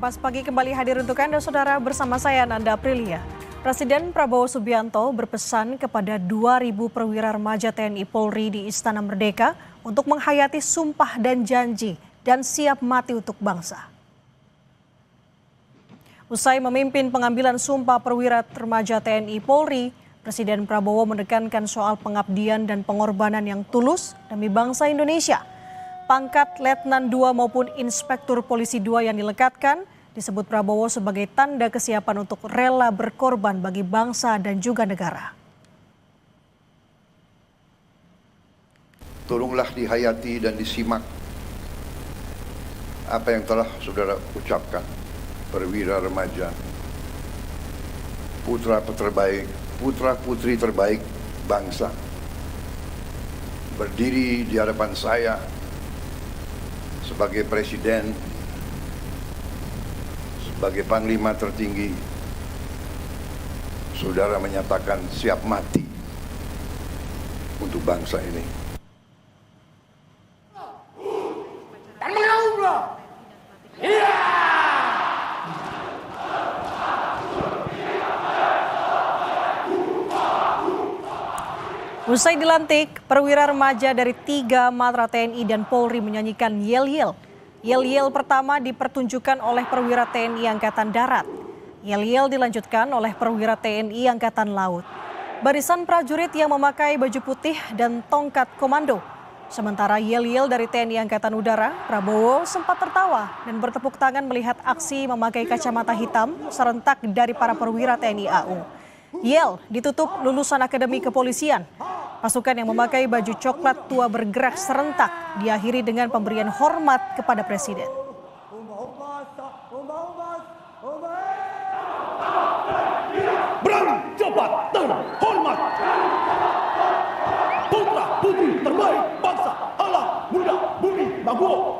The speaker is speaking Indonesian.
Kompas Pagi kembali hadir untuk Anda, Saudara, bersama saya Nanda Aprilia. Presiden Prabowo Subianto berpesan kepada 2.000 perwira remaja TNI Polri di Istana Merdeka untuk menghayati sumpah dan janji dan siap mati untuk bangsa. Usai memimpin pengambilan sumpah perwira remaja TNI Polri, Presiden Prabowo menekankan soal pengabdian dan pengorbanan yang tulus demi bangsa Indonesia. Pangkat Letnan 2 maupun Inspektur Polisi 2 yang dilekatkan disebut Prabowo sebagai tanda kesiapan untuk rela berkorban bagi bangsa dan juga negara. Tolonglah dihayati dan disimak apa yang telah saudara ucapkan, perwira remaja, putra-putri terbaik bangsa, berdiri di hadapan saya sebagai presiden, sebagai panglima tertinggi. Saudara menyatakan siap mati untuk bangsa ini. Usai dilantik, perwira remaja dari 3 matra TNI dan Polri menyanyikan yel-yel. Yel-yel pertama dipertunjukkan oleh perwira TNI Angkatan Darat. Yel-yel dilanjutkan oleh perwira TNI Angkatan Laut. Barisan prajurit yang memakai baju putih dan tongkat komando. Sementara yel-yel dari TNI Angkatan Udara, Prabowo sempat tertawa dan bertepuk tangan melihat aksi memakai kacamata hitam serentak dari para perwira TNI AU. Yel ditutup lulusan Akademi Kepolisian. Pasukan yang memakai baju coklat tua bergerak serentak diakhiri dengan pemberian hormat kepada Presiden. Berani, cepat, terhormat. Putra putri terbaik bangsa, alam, muda, bumi, Maguwo.